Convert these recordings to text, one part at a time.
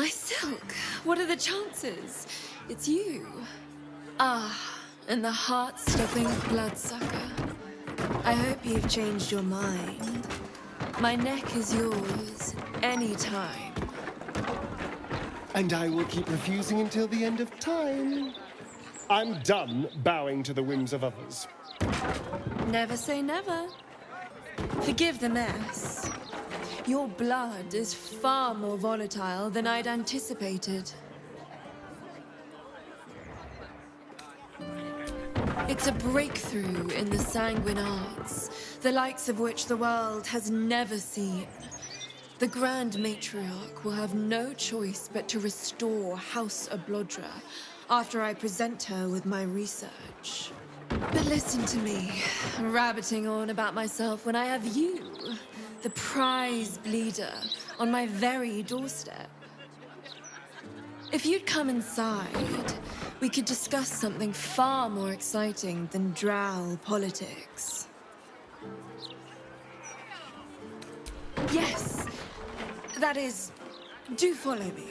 My Silk, what are the chances? It's you. Ah, and the heart-stopping bloodsucker. I hope you've changed your mind. My neck is yours, anytime. And I will keep refusing until the end of time. I'm done bowing to the whims of others. Never say never. Forgive the mess. Your blood is far more volatile than I'd anticipated. It's a breakthrough in the sanguine arts, the likes of which the world has never seen. The Grand Matriarch will have no choice but to restore House Ablodra after I present her with my research. But listen to me, rabbiting on about myself when I have you, the prize bleeder, on my very doorstep. If you'd come inside, we could discuss something far more exciting than drow politics. Yes, that is, do follow me.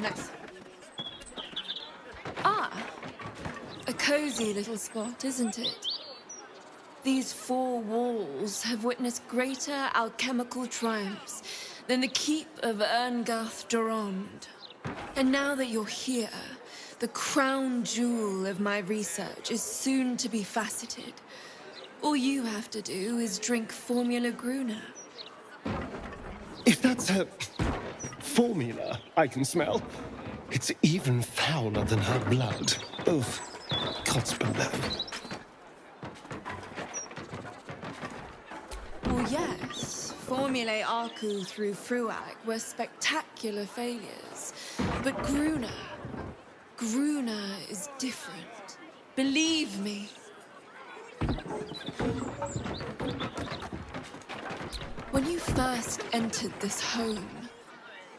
Nice. Ah, a cozy little spot, isn't it? These four walls have witnessed greater alchemical triumphs than the keep of Erngarth Durand. And now that you're here, the crown jewel of my research is soon to be faceted. All you have to do is drink Formula Gruner. If that's her formula I can smell, it's even fouler than her blood. Oof, gods below. Oh yes, Formulae Arcu through Fruac were spectacular failures. But Gruner is different. Believe me. When you first entered this home,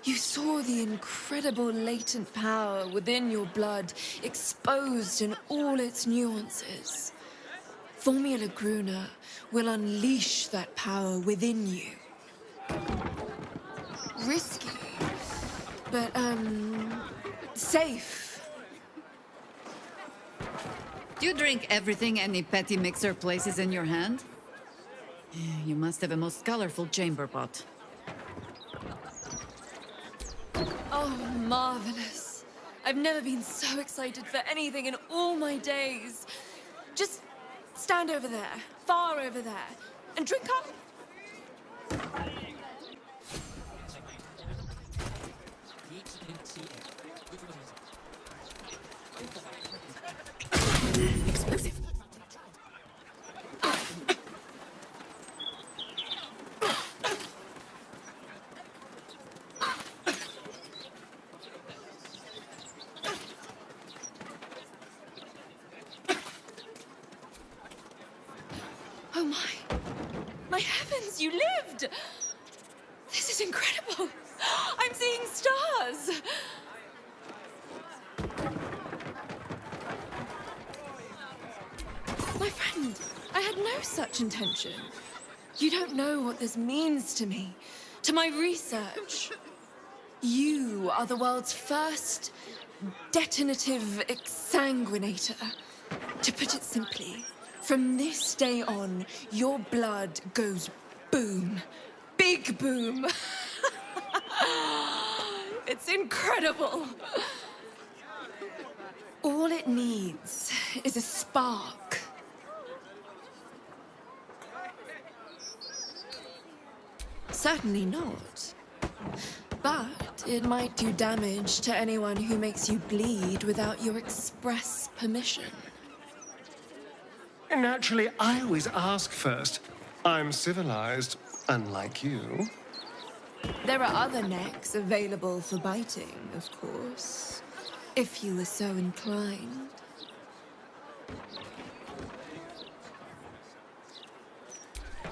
you saw the incredible latent power within your blood exposed in all its nuances. Formula Gruner will unleash that power within you. Risky, but, safe. Do you drink everything any petty mixer places in your hand? You must have a most colorful chamber pot. Oh, marvelous. I've never been so excited for anything in all my days. Just stand over there, far over there, and drink up. Explosive. Oh my heavens, you lived! This is incredible. I'm seeing stars. My friend, I had no such intention. You don't know what this means to me, to my research. You are the world's first detonative exsanguinator. To put it simply, from this day on, your blood goes boom. Big boom. It's incredible. All it needs is a spark. Certainly not. But it might do damage to anyone who makes you bleed without your express permission. Naturally, I always ask first. I'm civilized, unlike you. There are other necks available for biting, of course, if you were so inclined.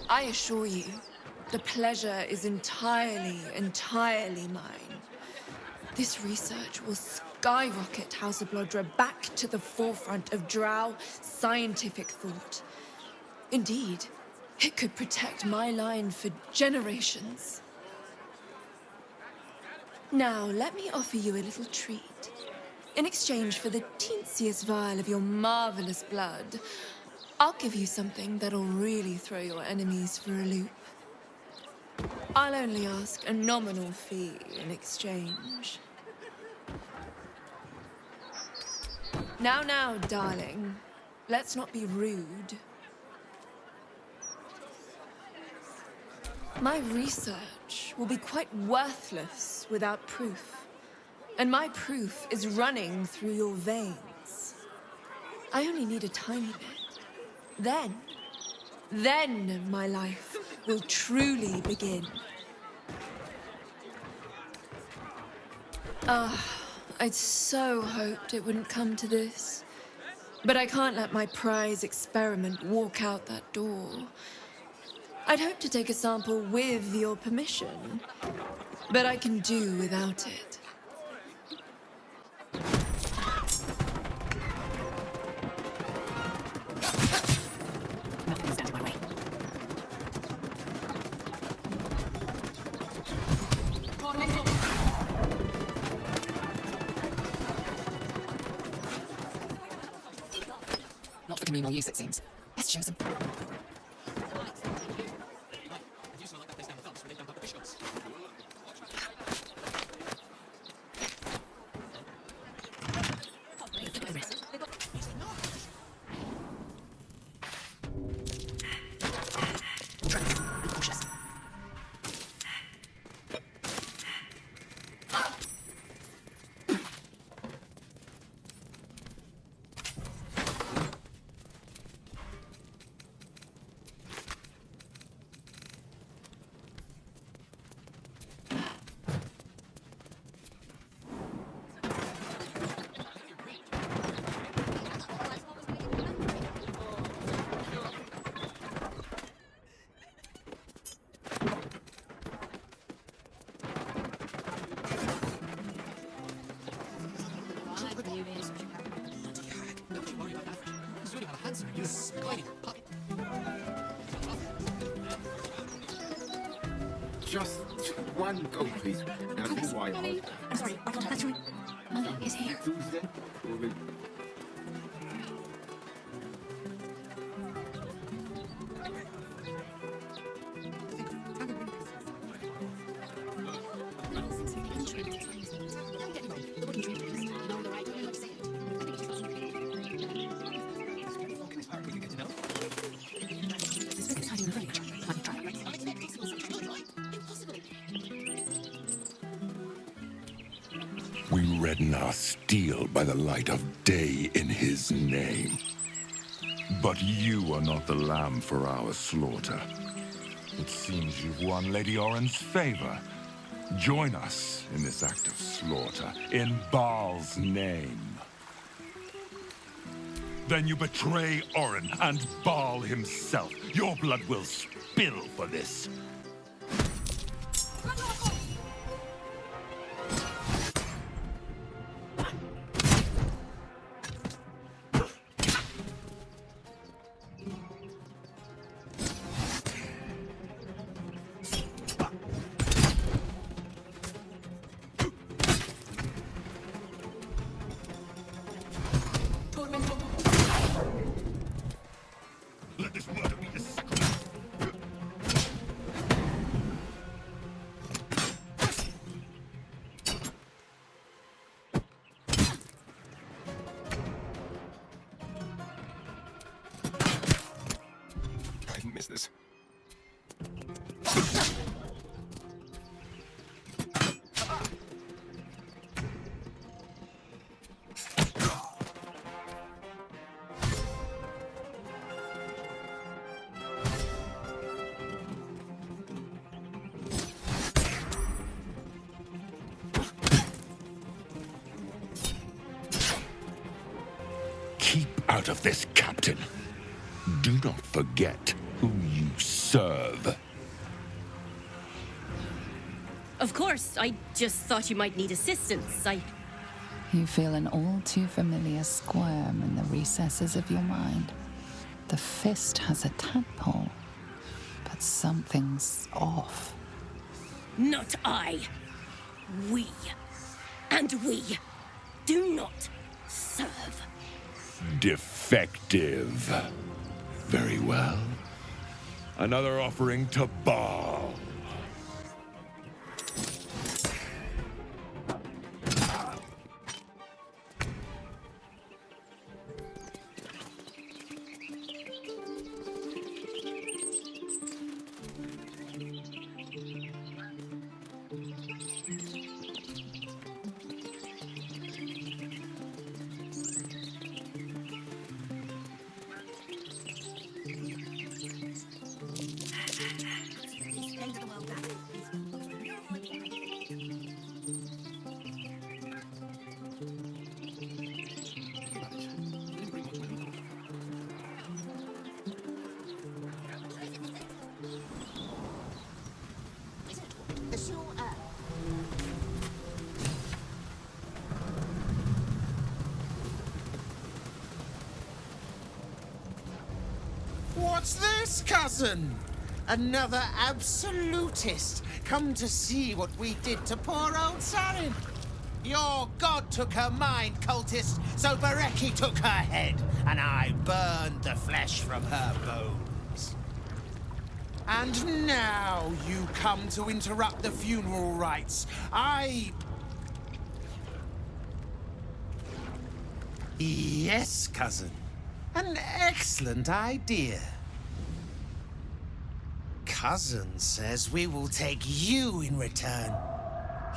I assure you, the pleasure is entirely mine. This research will skyrocket House of Blodra back to the forefront of Drow scientific thought. Indeed, it could protect my line for generations. Now, let me offer you a little treat. In exchange for the teensiest vial of your marvelous blood, I'll give you something that'll really throw your enemies for a loop. I'll only ask a nominal fee in exchange. Now, darling. Let's not be rude. My research will be quite worthless without proof. And my proof is running through your veins. I only need a tiny bit. Then my life will truly begin. I'd so hoped it wouldn't come to this. But I can't let my prize experiment walk out that door. I'd hoped to take a sample with your permission, but I can do without it. Nothing stands in my way. Not for communal use, it seems. Best show some. Just one go, please. Now, why I'm sorry, I thought that's right. Mother is here. Tuesday? We redden our steel by the light of day in his name. But you are not the lamb for our slaughter. It seems you've won Lady Oren's favor. Join us in this act of slaughter, in Baal's name. Then you betray Oren and Baal himself. Your blood will spill for this. Let this murder be the sacrifice. I didn't miss this. Keep out of this, Captain. Do not forget who you serve. Of course, I just thought you might need assistance. You feel an all too familiar squirm in the recesses of your mind. The fist has a tadpole, but something's off. Not I. We. And we do not serve. Defective. Very well. Another offering to Baal. What's this, cousin? Another absolutist come to see what we did to poor old Sarin. Your god took her mind, cultist, so Bereki took her head, and I burned the flesh from her bones. And now you come to interrupt the funeral rites. Yes, cousin. An excellent idea. Cousin says we will take you in return.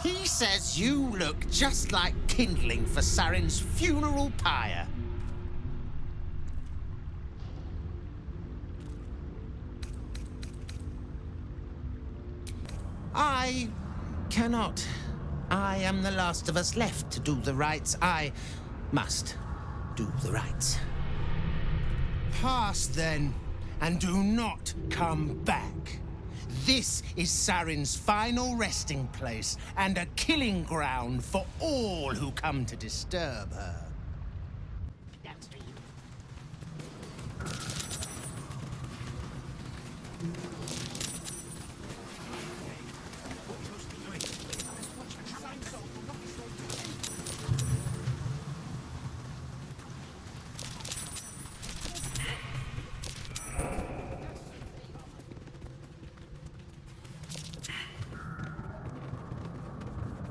He says you look just like kindling for Sarin's funeral pyre. I cannot. I am the last of us left to do the rites. I must do the rites. Pass then, and do not come back. This is Sarin's final resting place, and a killing ground for all who come to disturb her.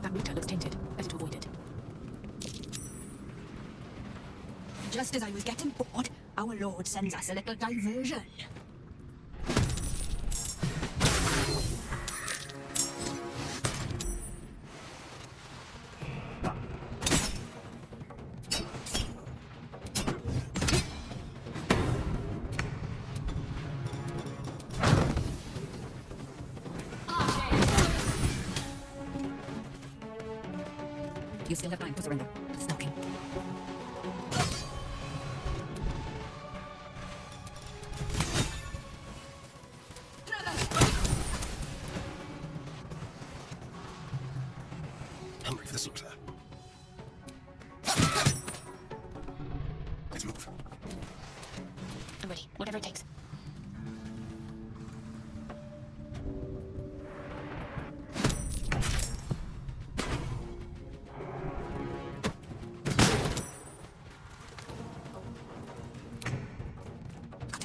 That router looks tainted. Better to avoid it. Just as I was getting bored, our Lord sends us a little diversion. You still have time to surrender. Stalking. Hungry for the slaughter. Let's move. I'm ready. Whatever it takes.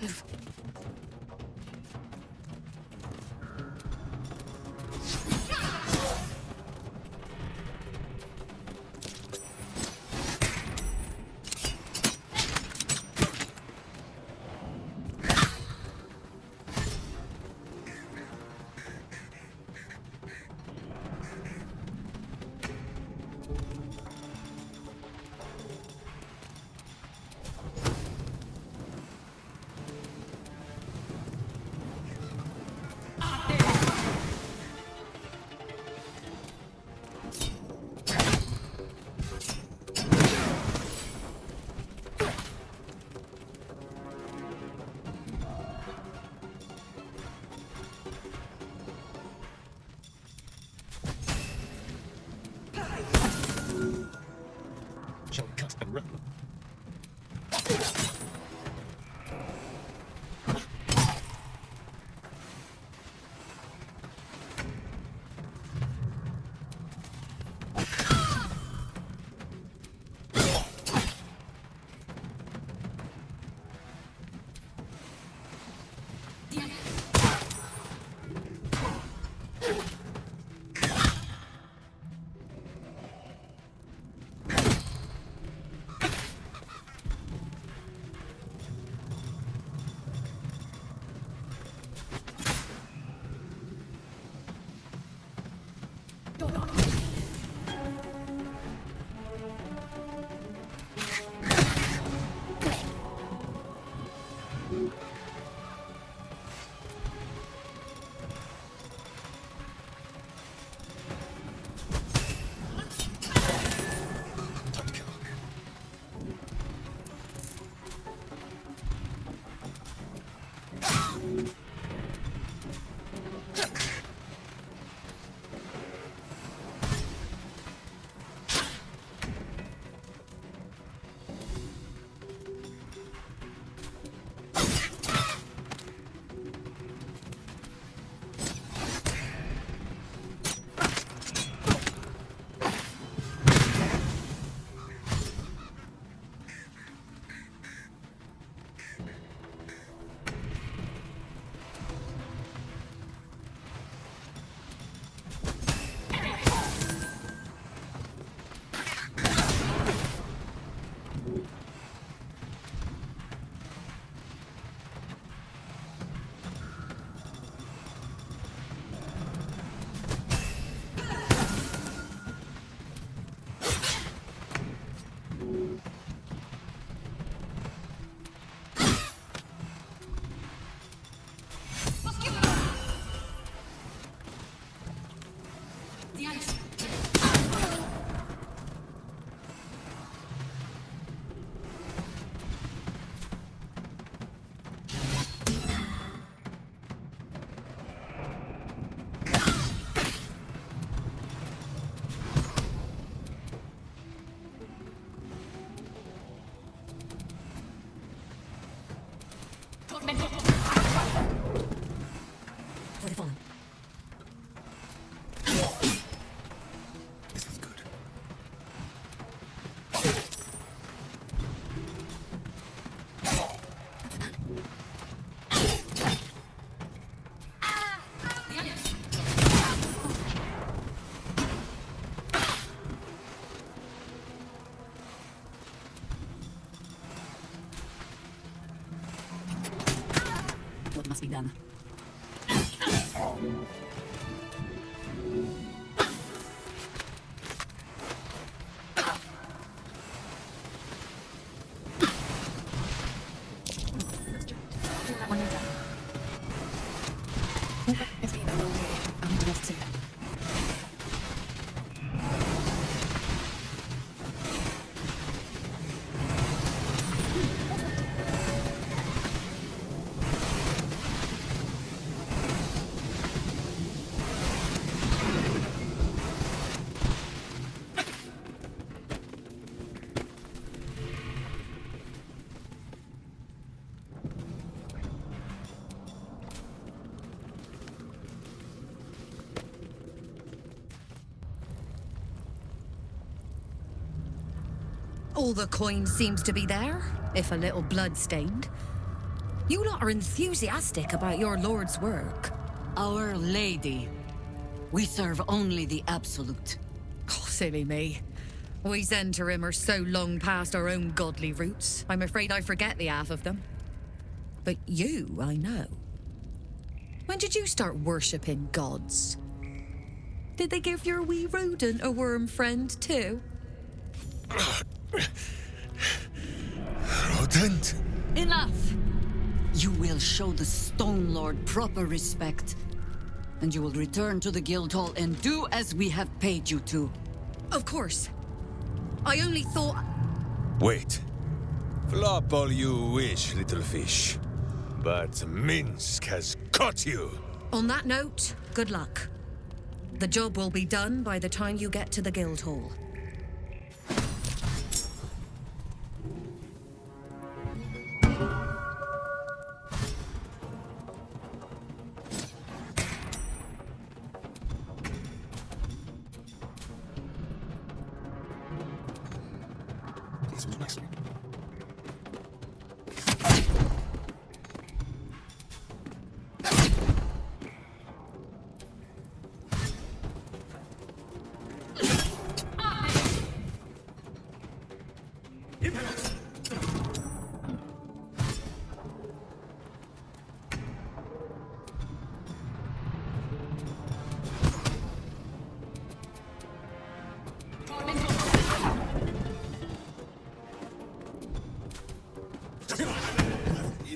Move. Time to kill. For the fallen. This is good. What must be done? All the coin seems to be there, if a little blood-stained. You lot are enthusiastic about your lord's work. Our Lady. We serve only the Absolute. Oh, silly me. We Zhentarim are so long past our own godly roots, I'm afraid I forget the half of them. But you, I know. When did you start worshipping gods? Did they give your wee rodent a worm friend, too? Rodent? Enough! You will show the Stone Lord proper respect. And you will return to the Guildhall and do as we have paid you to. Of course. I only thought... Wait. Flop all you wish, little fish. But Minsk has caught you! On that note, good luck. The job will be done by the time you get to the Guildhall. This was nicely.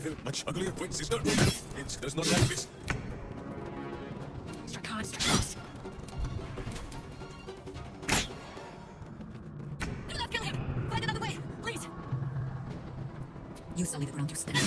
uglier, much uglier twin sister. It does not like this. Strakan, Strakan. Do not kill him! Find another way, please! You sully the ground you stand.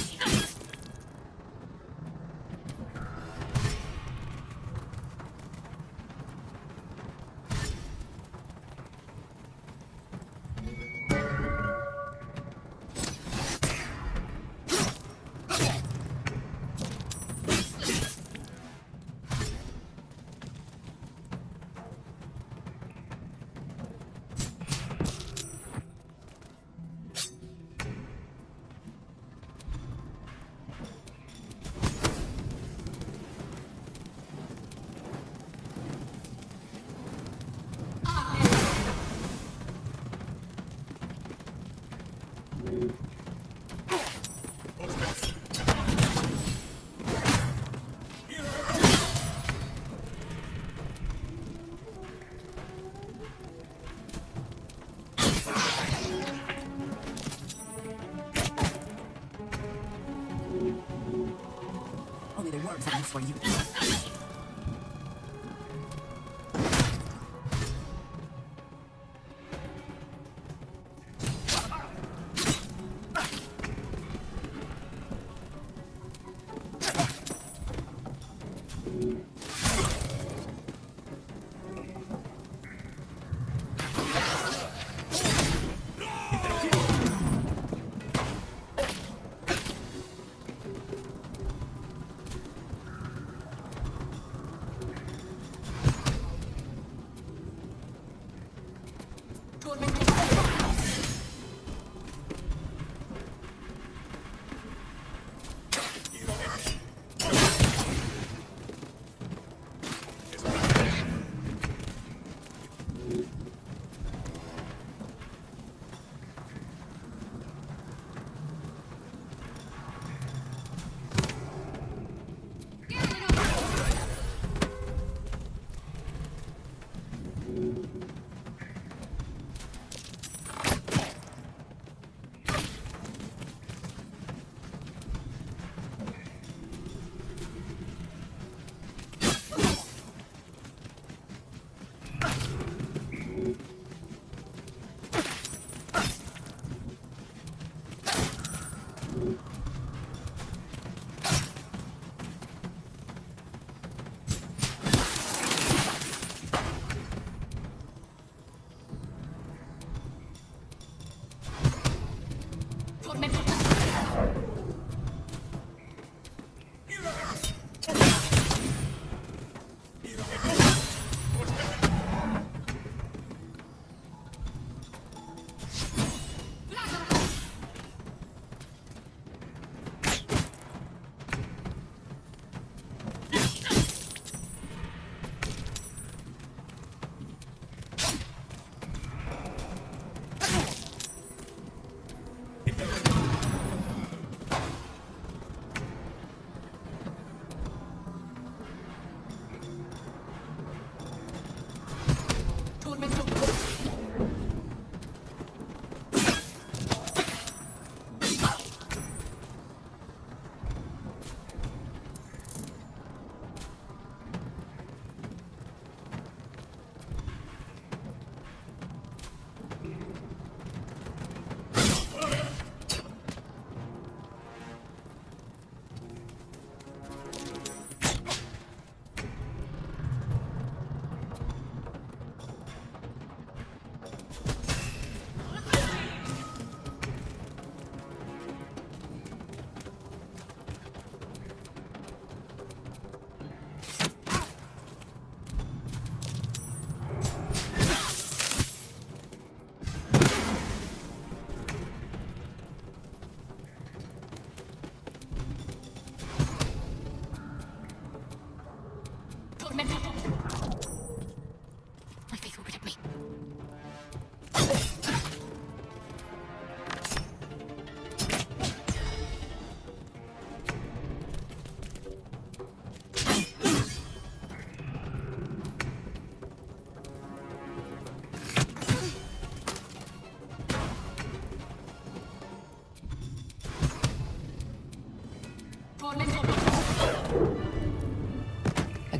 Only the worms are used for you.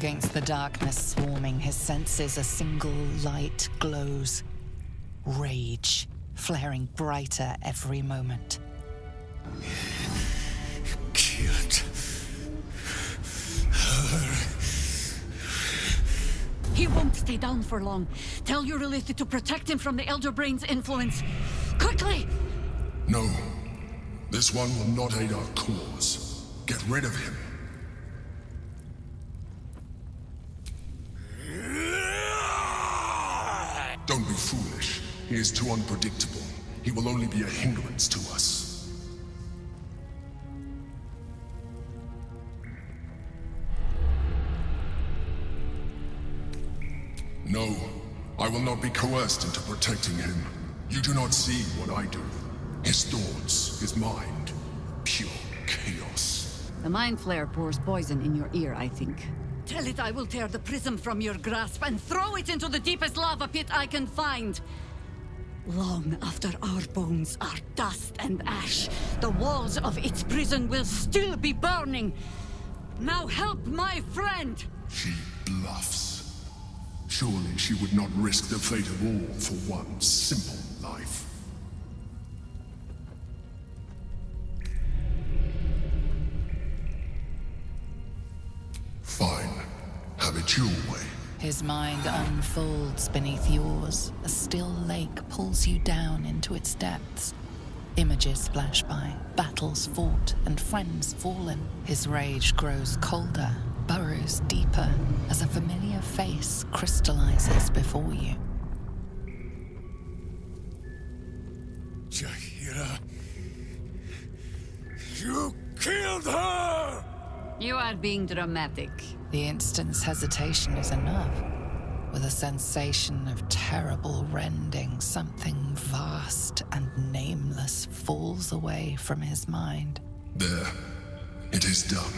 Against the darkness swarming his senses, a single light glows. Rage, flaring brighter every moment. Killed her. He won't stay down for long. Tell Eurylethe to protect him from the Elder Brain's influence. Quickly! No. This one will not aid our cause. Get rid of him. Don't be foolish. He is too unpredictable. He will only be a hindrance to us. No, I will not be coerced into protecting him. You do not see what I do. His thoughts, his mind, pure chaos. The Mind Flare pours poison in your ear, I think. Tell it I will tear the prism from your grasp and throw it into the deepest lava pit I can find. Long after our bones are dust and ash, the walls of its prison will still be burning. Now help my friend! She bluffs. Surely she would not risk the fate of all for one simple life. Fine. Have it your way. His mind unfolds beneath yours. A still lake pulls you down into its depths. Images flash by, battles fought, and friends fallen. His rage grows colder, burrows deeper, as a familiar face crystallizes before you. Jaheira, you killed her! You are being dramatic. The instant's hesitation is enough. With a sensation of terrible rending, something vast and nameless falls away from his mind. There. It is done.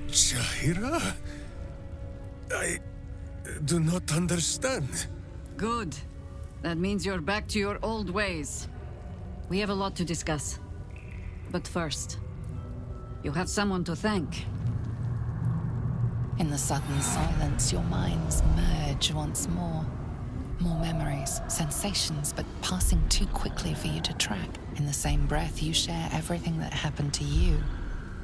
Jaheira? I do not understand. Good. That means you're back to your old ways. We have a lot to discuss. But first, you have someone to thank. In the sudden silence, your minds merge once more. More memories, sensations, but passing too quickly for you to track. In the same breath, you share everything that happened to you.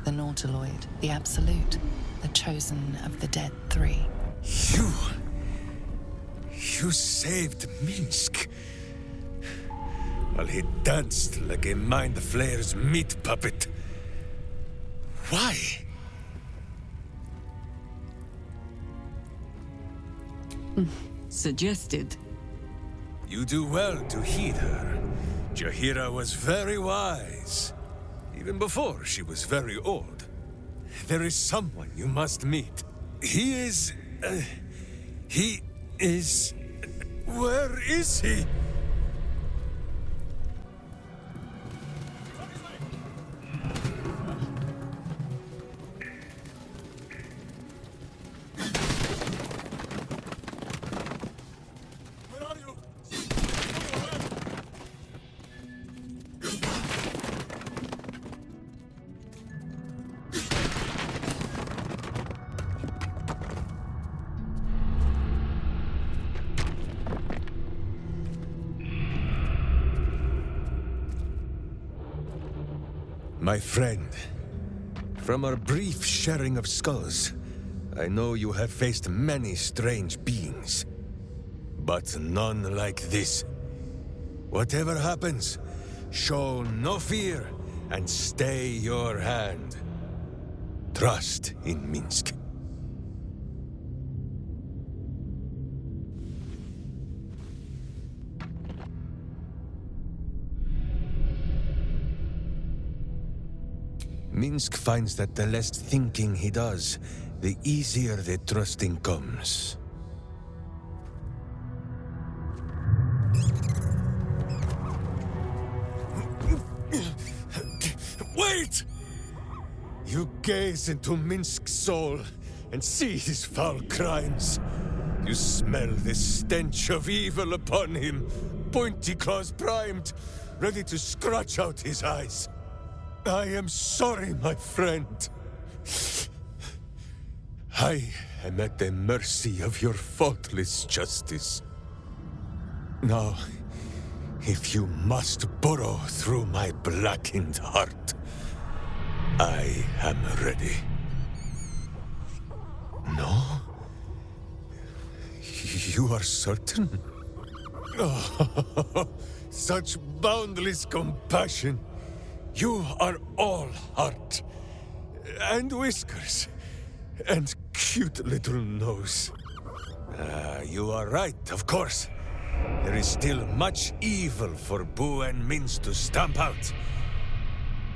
The Nautiloid, the Absolute, the chosen of the Dead Three. You saved Minsk. While he danced like a Mind Flayer's meat puppet. Why? Suggested. You do well to heed her. Jaheira was very wise. Even before she was very old. There is someone you must meet. He is... Where is he? My friend, from our brief sharing of skulls, I know you have faced many strange beings, but none like this. Whatever happens, show no fear and stay your hand. Trust in Minsk. Minsk finds that the less thinking he does, the easier the trusting comes. Wait! You gaze into Minsk's soul and see his foul crimes. You smell the stench of evil upon him, pointy claws primed, ready to scratch out his eyes. I am sorry, my friend. I am at the mercy of your faultless justice. Now, if you must burrow through my blackened heart, I am ready. No? You are certain? Oh, such boundless compassion. You are all heart, and whiskers, and cute little nose. You are right, of course. There is still much evil for Boo and Mince to stamp out.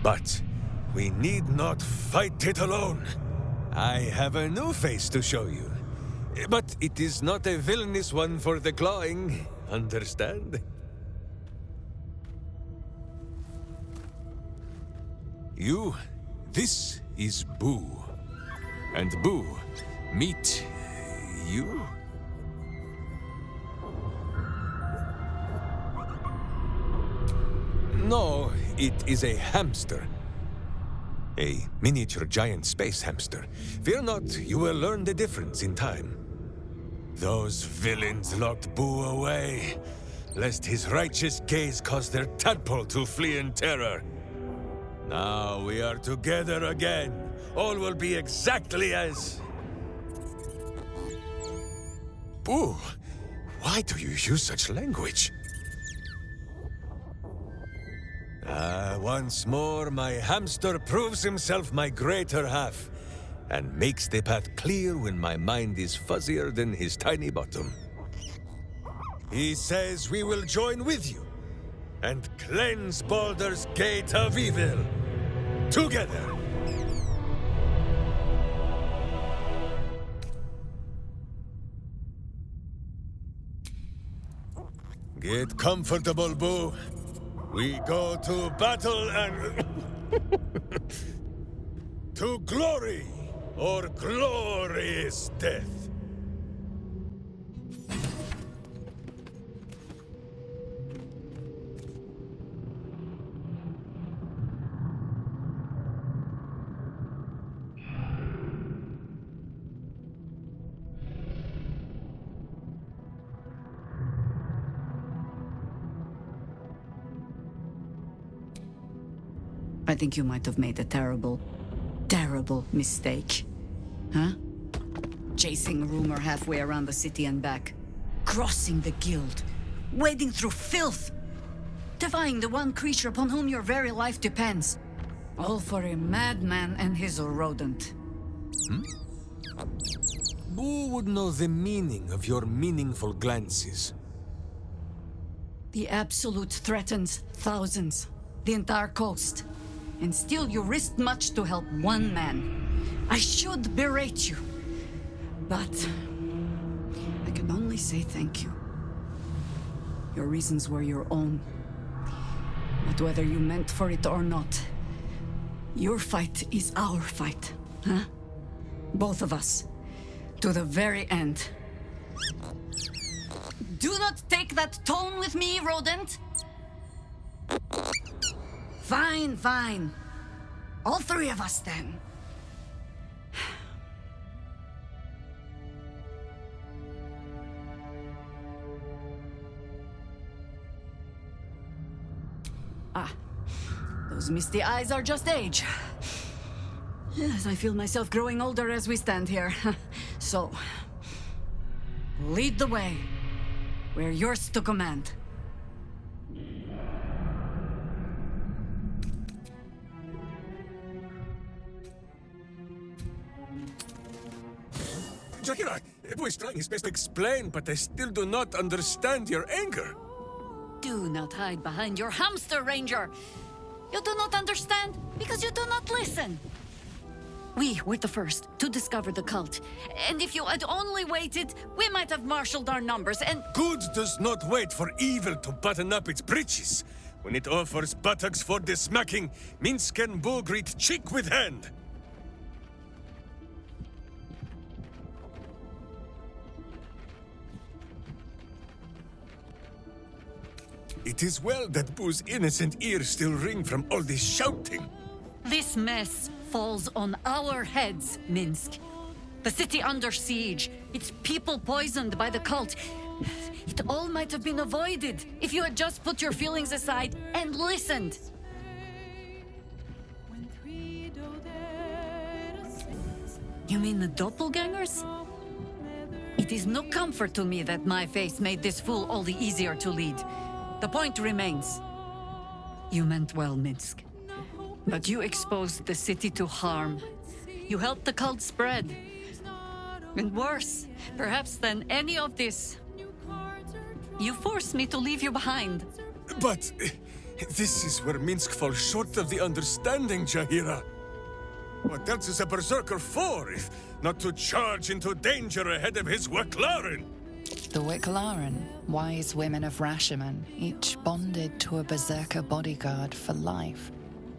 But we need not fight it alone. I have a new face to show you. But it is not a villainous one for the clawing, understand? This is Boo. And Boo, meet you? No, it is a hamster. A miniature giant space hamster. Fear not, you will learn the difference in time. Those villains locked Boo away, lest his righteous gaze cause their tadpole to flee in terror. Now we are together again. All will be exactly as... Boo, why do you use such language? Once more, my hamster proves himself my greater half, and makes the path clear when my mind is fuzzier than his tiny bottom. He says we will join with you, and cleanse Baldur's Gate of evil. Together! Get comfortable, Boo. We go to battle and... to glory, or glorious death. I think you might have made a terrible, terrible mistake. Huh? Chasing rumor halfway around the city and back. Crossing the guild. Wading through filth. Defying the one creature upon whom your very life depends. All for a madman and his rodent. Who would know the meaning of your meaningful glances? The Absolute threatens thousands. The entire coast. And still you risked much to help one man. I should berate you. But I can only say thank you. Your reasons were your own. But whether you meant for it or not, your fight is our fight, huh? Both of us. To the very end. Do not take that tone with me, rodent! Fine, fine. All three of us, then. Those misty eyes are just age. Yes, I feel myself growing older as we stand here. So, lead the way. We're yours to command. Jaheira, Boo is trying his best to explain, but I still do not understand your anger. Do not hide behind your hamster, Ranger. You do not understand because you do not listen. We were the first to discover the cult. And if you had only waited, we might have marshaled our numbers and... Good does not wait for evil to button up its breeches. When it offers buttocks for the smacking, Minsk and Boo greet cheek with hand. It is well that Boo's innocent ears still ring from all this shouting. This mess falls on our heads, Minsk. The city under siege, its people poisoned by the cult. It all might have been avoided if you had just put your feelings aside and listened. You mean the doppelgangers? It is no comfort to me that my face made this fool all the easier to lead. The point remains. You meant well, Minsk. But you exposed the city to harm. You helped the cult spread. And worse, perhaps than any of this, you forced me to leave you behind. But this is where Minsk falls short of the understanding, Jaheira. What else is a berserker for, if not to charge into danger ahead of his Wicklaren? The Wicklaren, wise women of Rashomon, each bonded to a berserker bodyguard for life.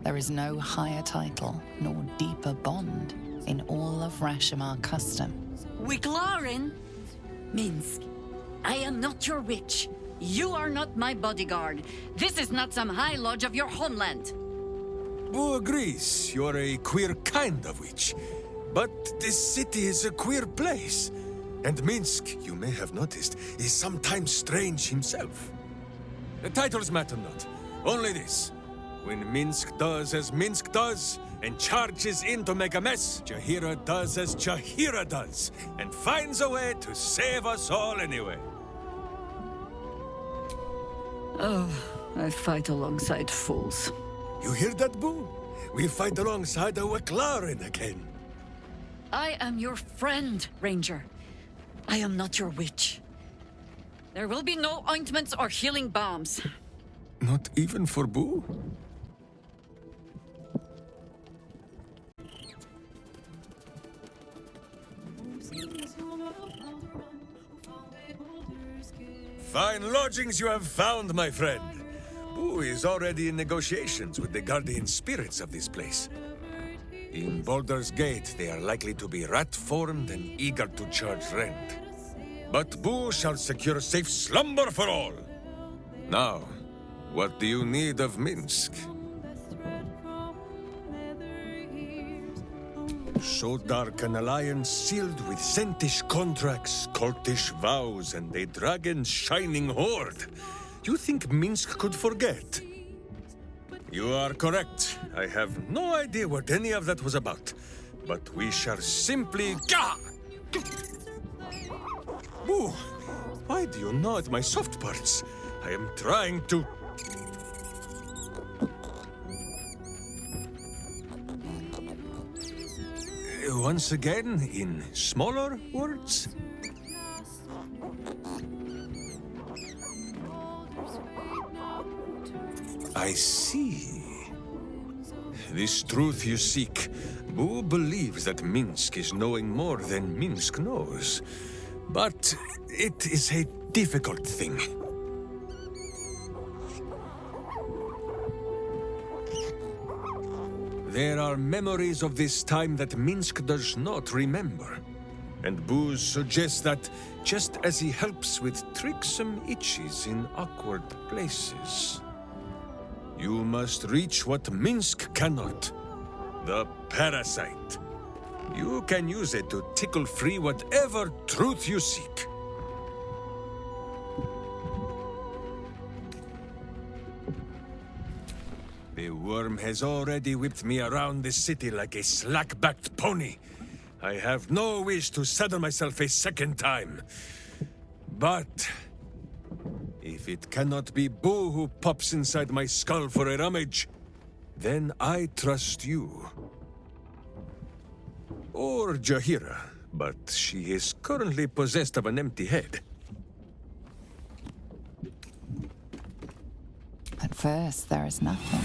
There is no higher title nor deeper bond in all of Rashomon custom. Wicklaren? Minsk, I am not your witch. You are not my bodyguard. This is not some high lodge of your homeland. Boo agrees you're a queer kind of witch. But this city is a queer place. And Minsk, you may have noticed, is sometimes strange himself. The titles matter not. Only this. When Minsk does as Minsk does, and charges in to make a mess, Jaheira does as Jaheira does, and finds a way to save us all anyway. Oh, I fight alongside fools. You hear that, Boo? We fight alongside a Wicklaren again. I am your friend, Ranger. I am not your witch. There will be no ointments or healing balms. Not even for Boo? Fine lodgings you have found, my friend. Boo is already in negotiations with the guardian spirits of this place. In Baldur's Gate, they are likely to be rat-formed and eager to charge rent. But Boo shall secure safe slumber for all. Now, what do you need of Minsk? So dark an alliance sealed with Sentish contracts, cultish vows, and a dragon's shining hoard. You think Minsk could forget? You are correct. I have no idea what any of that was about. But we shall simply... Gah! Boo! Why do you gnaw at my soft parts? I am trying to... Once again, in smaller words? I see. This truth you seek. Boo believes that Minsk is knowing more than Minsk knows. But it is a difficult thing. There are memories of this time that Minsk does not remember. And Boo suggests that, just as he helps with tricksome itches in awkward places, you must reach what Minsk cannot. The parasite. You can use it to tickle free whatever truth you seek. The worm has already whipped me around the city like a slack-backed pony. I have no wish to saddle myself a second time. But if it cannot be Boo who pops inside my skull for a rummage, then I trust you. Or Jaheira, but she is currently possessed of an empty head. At first, there is nothing.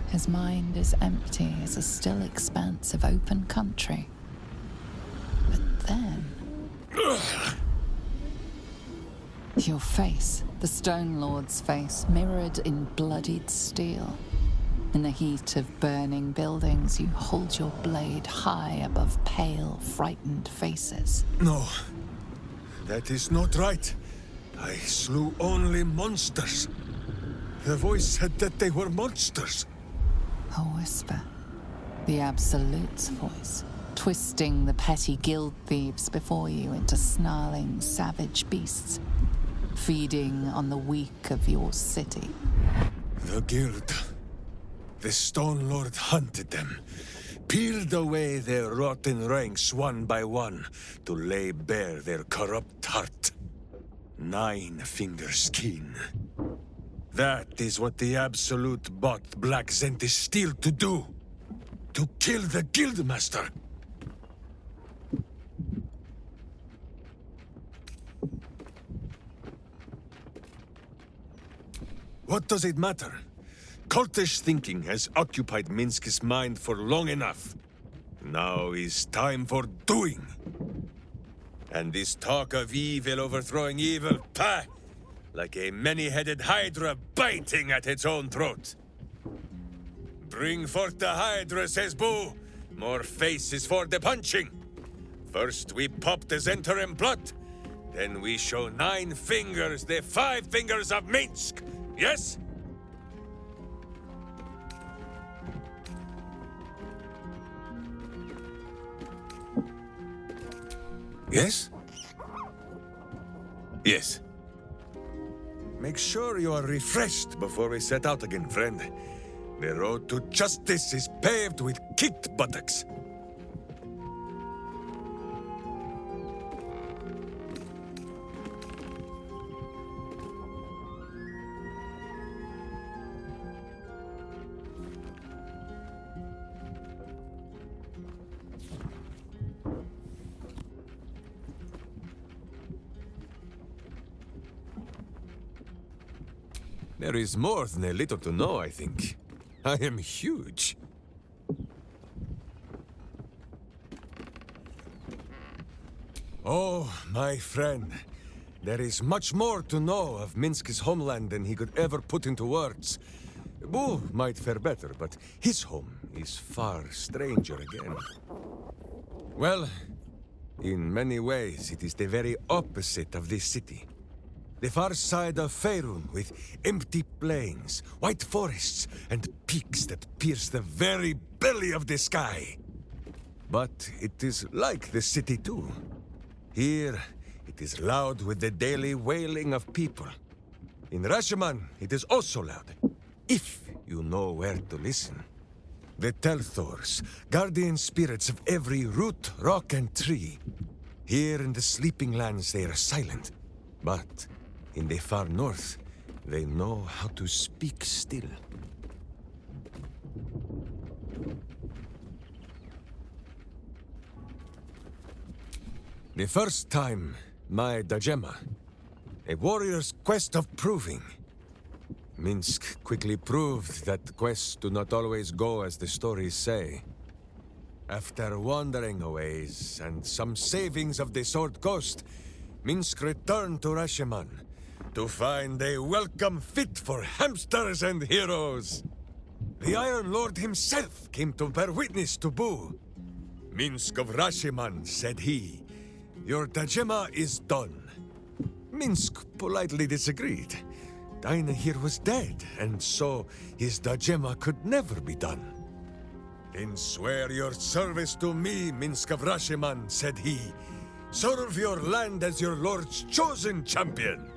His mind is empty as a still expanse of open country. But then... Your face, the Stone Lord's face, mirrored in bloodied steel. In the heat of burning buildings, you hold your blade high above pale, frightened faces. No, that is not right. I slew only monsters. The voice said that they were monsters. A whisper. The Absolute's voice, twisting the petty guild thieves before you into snarling, savage beasts, feeding on the weak of your city. The guild. The Stone Lord hunted them, peeled away their rotten ranks one by one to lay bare their corrupt heart. 9 fingers keen. That is what the Absolute bought Black Zenti Steel to do. To kill the Guildmaster. What does it matter? Cultish thinking has occupied Minsc's mind for long enough. Now is time for doing. And this talk of evil overthrowing evil, pah! Like a many-headed hydra biting at its own throat. Bring forth the hydra, says Boo. More faces for the punching. First we pop the Zhentarim blood. Then we show 9 fingers, the 5 fingers of Minsk. Yes? Yes? Yes. Make sure you are refreshed before we set out again, friend. The road to justice is paved with kicked buttocks. There is more than a little to know, I think. I am huge. Oh, my friend. There is much more to know of Minsk's homeland than he could ever put into words. Boo might fare better, but his home is far stranger again. Well, in many ways, it is the very opposite of this city. The far side of Faerun, with empty plains, white forests, and peaks that pierce the very belly of the sky. But it is like the city too. Here, it is loud with the daily wailing of people. In Rashomon, it is also loud, if you know where to listen. The Telthors, guardian spirits of every root, rock, and tree. Here in the Sleeping Lands, they are silent, but in the far north, they know how to speak still. The first time, my Dajema, a warrior's quest of proving. Minsk quickly proved that quests do not always go as the stories say. After wandering a ways and some savings of the Sword Coast, Minsk returned to Rashomon to find a welcome fit for hamsters and heroes. The Iron Lord himself came to bear witness to Boo. Minsk of Rashomon, said he, your Dajema is done. Minsk politely disagreed. Dinah here was dead, and so his Dajema could never be done. Then swear your service to me, Minsk of Rashomon, said he. Serve your land as your lord's chosen champion.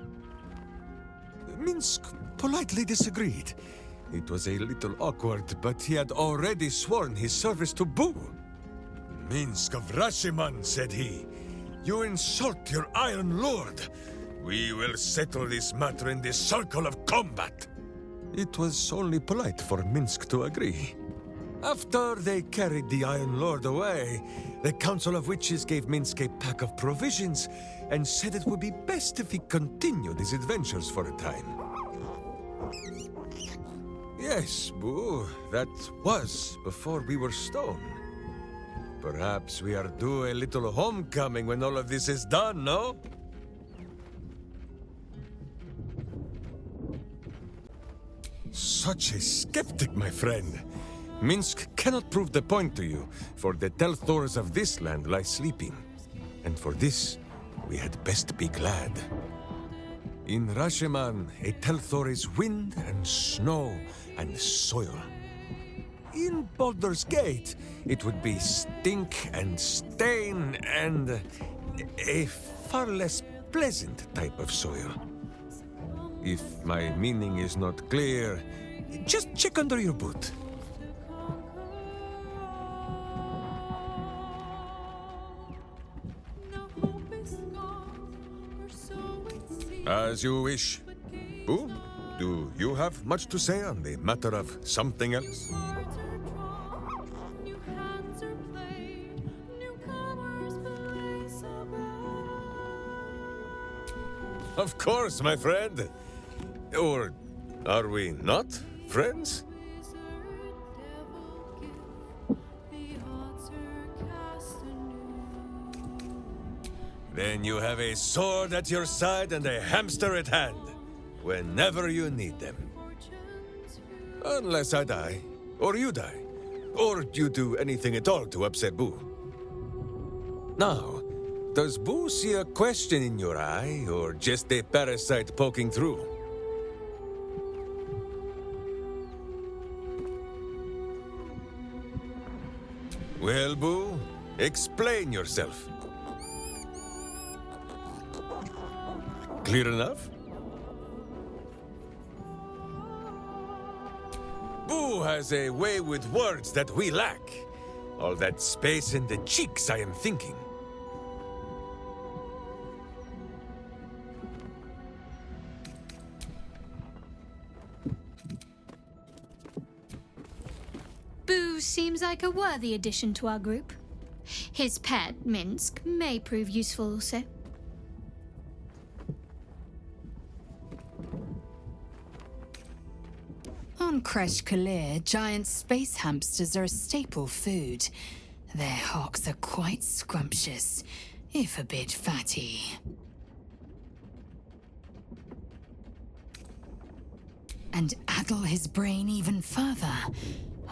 Minsk politely disagreed. It was a little awkward, but he had already sworn his service to Boo. Minsk of Rashomon, said he. You insult your Iron Lord. We will settle this matter in the circle of combat. It was only polite for Minsk to agree. After they carried the Iron Lord away, the Council of Witches gave Minsk a pack of provisions and said it would be best if he continued his adventures for a time. Yes, Boo, that was before we were stone. Perhaps we are due a little homecoming when all of this is done, no? Such a skeptic, my friend. Minsk cannot prove the point to you, for the Telthors of this land lie sleeping. And for this, we had best be glad. In Rashomon, a Telthor is wind and snow and soil. in Baldur's Gate, it would be stink and stain and a far less pleasant type of soil. If my meaning is not clear, just check under your boot. As you wish. Boo, do you have much to say on the matter of something else? Of course, my friend. Or are we not friends? Then you have a sword at your side and a hamster at hand, whenever you need them. Unless I die, or you die, or you do anything at all to upset Boo. Now, does Boo see a question in your eye, or just a parasite poking through? Well, Boo, explain yourself. Clear enough? Boo has a way with words that we lack. All that space in the cheeks, I am thinking. Boo seems like a worthy addition to our group. His pet, Minsk, may prove useful also. On Kresh Kalir, giant space hamsters are a staple food. Their hocks are quite scrumptious, if a bit fatty. And addle his brain even further.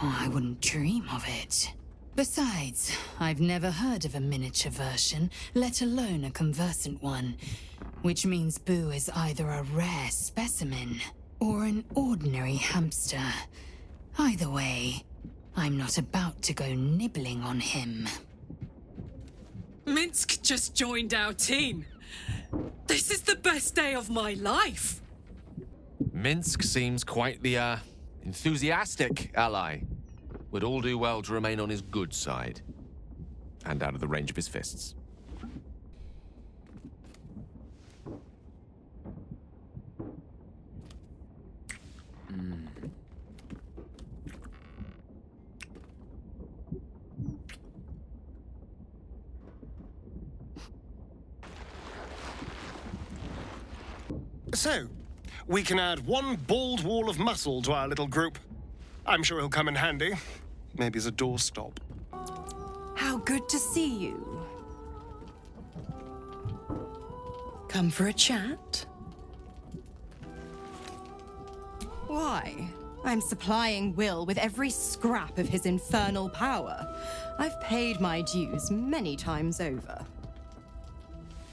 Oh, I wouldn't dream of it. Besides, I've never heard of a miniature version, let alone a conversant one. Which means Boo is either a rare specimen or an ordinary hamster. Either way, I'm not about to go nibbling on him. Minsk just joined our team. This is the best day of my life. Minsk seems quite the, enthusiastic ally. Would all do well to remain on his good side. And out of the range of his fists. So, we can add one bald wall of muscle to our little group. I'm sure he'll come in handy. Maybe as a doorstop. How good to see you. Come for a chat? Why? I'm supplying Will with every scrap of his infernal power. I've paid my dues many times over.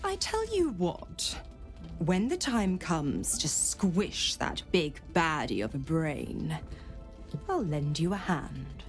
I tell you what, when the time comes to squish that big baddie of a brain, I'll lend you a hand.